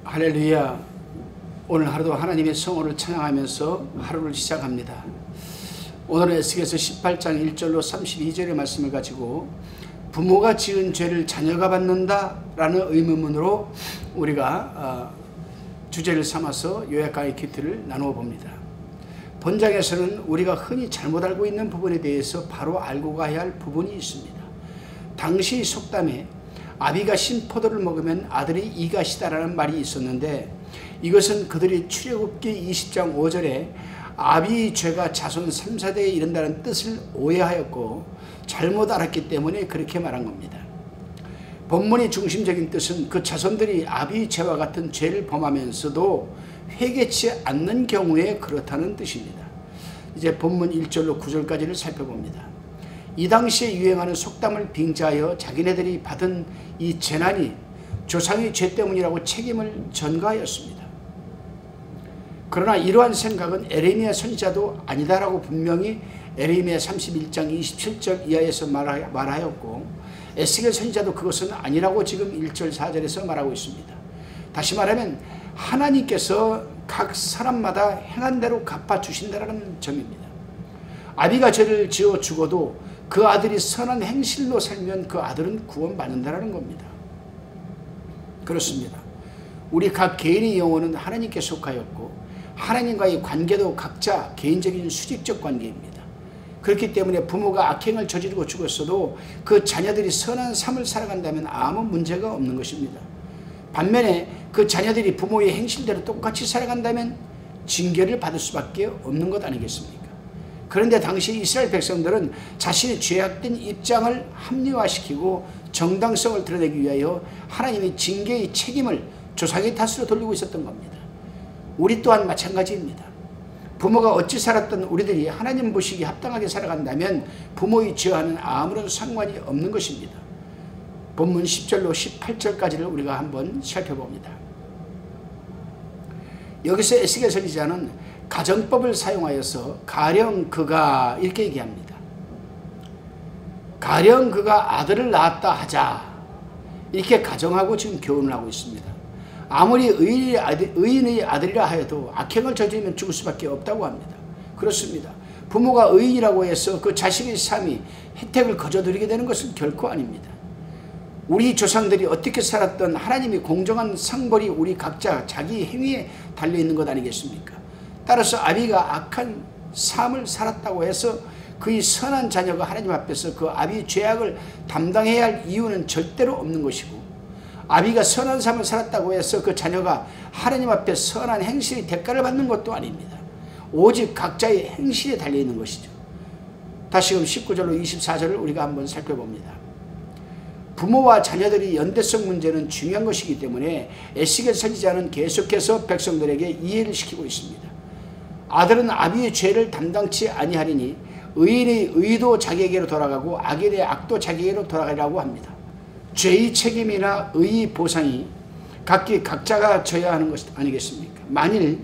할렐루야. 오늘 하루도 하나님의 성호를 찬양하면서 하루를 시작합니다. 오늘은 에스겔서 18장 1절로 32절의 말씀을 가지고 부모가 지은 죄를 자녀가 받는다 라는 의문문으로 우리가 주제를 삼아서 요약 강의 큐티를 나누어 봅니다. 본장에서는 우리가 흔히 잘못 알고 있는 부분에 대해서 바로 알고 가야 할 부분이 있습니다. 당시 속담에 아비가 신 포도를 먹으면 아들이 이가 시다라는 말이 있었는데, 이것은 그들이 출애굽기 20장 5절에 아비의 죄가 자손 3, 4대에 이른다는 뜻을 오해하였고 잘못 알았기 때문에 그렇게 말한 겁니다. 본문의 중심적인 뜻은 그 자손들이 아비의 죄와 같은 죄를 범하면서도 회개치 않는 경우에 그렇다는 뜻입니다. 이제 본문 1절로 9절까지를 살펴봅니다. 이 당시에 유행하는 속담을 빙자하여 자기네들이 받은 이 재난이 조상의 죄 때문이라고 책임을 전가하였습니다. 그러나 이러한 생각은 에레미야 선지자도 아니다라고 분명히 에레미야 31장 27절 이하에서 말하였고, 에스겔 선지자도 그것은 아니라고 지금 1절 4절에서 말하고 있습니다. 다시 말하면 하나님께서 각 사람마다 행한 대로 갚아주신다는 점입니다. 아비가 죄를 지어 죽어도 그 아들이 선한 행실로 살면 그 아들은 구원받는다는 겁니다. 그렇습니다. 우리 각 개인의 영혼은 하나님께 속하였고 하나님과의 관계도 각자 개인적인 수직적 관계입니다. 그렇기 때문에 부모가 악행을 저지르고 죽었어도 그 자녀들이 선한 삶을 살아간다면 아무 문제가 없는 것입니다. 반면에 그 자녀들이 부모의 행실대로 똑같이 살아간다면 징계를 받을 수밖에 없는 것 아니겠습니까? 그런데 당시 이스라엘 백성들은 자신의 죄악된 입장을 합리화시키고 정당성을 드러내기 위하여 하나님의 징계의 책임을 조상의 탓으로 돌리고 있었던 겁니다. 우리 또한 마찬가지입니다. 부모가 어찌 살았던 우리들이 하나님 보시기에 합당하게 살아간다면 부모의 죄와는 아무런 상관이 없는 것입니다. 본문 10절로 18절까지를 우리가 한번 살펴봅니다. 여기서 에스겔 선지자는 가정법을 사용하여서 가령 그가 이렇게 얘기합니다. 가령 그가 아들을 낳았다 하자, 이렇게 가정하고 지금 교훈을 하고 있습니다. 아무리 의인의 아들이라 하여도 악행을 저지르면 죽을 수밖에 없다고 합니다. 그렇습니다. 부모가 의인이라고 해서 그 자식의 삶이 혜택을 거저들이게 되는 것은 결코 아닙니다. 우리 조상들이 어떻게 살았던 하나님의 공정한 상벌이 우리 각자 자기 행위에 달려있는 것 아니겠습니까? 따라서 아비가 악한 삶을 살았다고 해서 그의 선한 자녀가 하나님 앞에서 그 아비의 죄악을 담당해야 할 이유는 절대로 없는 것이고, 아비가 선한 삶을 살았다고 해서 그 자녀가 하나님 앞에 선한 행실의 대가를 받는 것도 아닙니다. 오직 각자의 행실에 달려있는 것이죠. 다시금 19절로 24절을 우리가 한번 살펴봅니다. 부모와 자녀들이 연대성 문제는 중요한 것이기 때문에 에스겔 선지자는 계속해서 백성들에게 이해를 시키고 있습니다. 아들은 아비의 죄를 담당치 아니하리니 의인의 의도 자기에게로 돌아가고 악인의 악도 자기에게로 돌아가리라고 합니다. 죄의 책임이나 의의 보상이 각기 각자가 져야 하는 것 아니겠습니까? 만일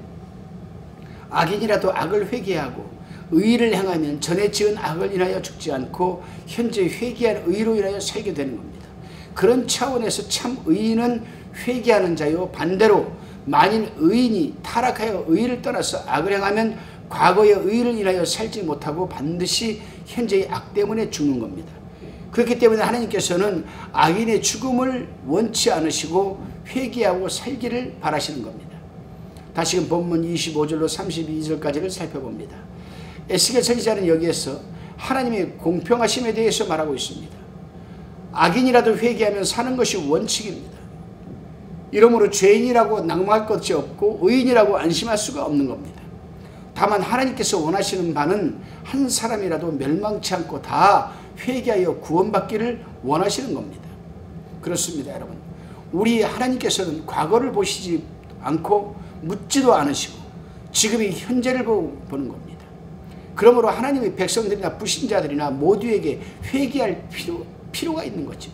악인이라도 악을 회개하고 의의를 행하면 전에 지은 악을 인하여 죽지 않고 현재 회개한 의로 인하여 살게 되는 겁니다. 그런 차원에서 참 의인은 회개하는 자요, 반대로 만일 의인이 타락하여 의의를 떠나서 악을 행하면 과거의 의의를 인하여 살지 못하고 반드시 현재의 악 때문에 죽는 겁니다. 그렇기 때문에 하나님께서는 악인의 죽음을 원치 않으시고 회개하고 살기를 바라시는 겁니다. 다시금 본문 25절로 32절까지를 살펴봅니다. 에스겔 선지자는 여기에서 하나님의 공평하심에 대해서 말하고 있습니다. 악인이라도 회개하면 사는 것이 원칙입니다. 이러므로 죄인이라고 낙망할 것이 없고 의인이라고 안심할 수가 없는 겁니다. 다만 하나님께서 원하시는 바는 한 사람이라도 멸망치 않고 다 회개하여 구원받기를 원하시는 겁니다. 그렇습니다, 여러분. 우리 하나님께서는 과거를 보시지 않고 묻지도 않으시고 지금의 현재를 보는 겁니다. 그러므로 하나님의 백성들이나 불신자들이나 모두에게 회개할 필요가 있는 거죠.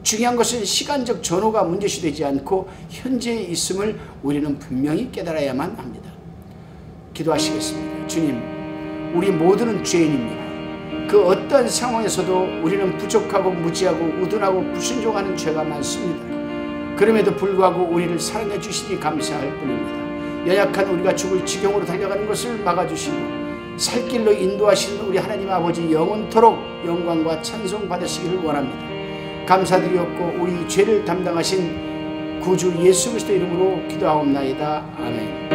중요한 것은 시간적 전후가 문제시 되지 않고 현재에 있음을 우리는 분명히 깨달아야만 합니다. 기도하시겠습니다. 주님, 우리 모두는 죄인입니다. 그 어떤 상황에서도 우리는 부족하고 무지하고 우둔하고 불순종하는 죄가 많습니다. 그럼에도 불구하고 우리를 사랑해 주시니 감사할 뿐입니다. 연약한 우리가 죽을 지경으로 달려가는 것을 막아주시고 살 길로 인도하시는 우리 하나님 아버지 영원토록 영광과 찬송 받으시기를 원합니다. 감사드리옵고 우리 죄를 담당하신 구주 예수 그리스도 이름으로 기도하옵나이다. 아멘.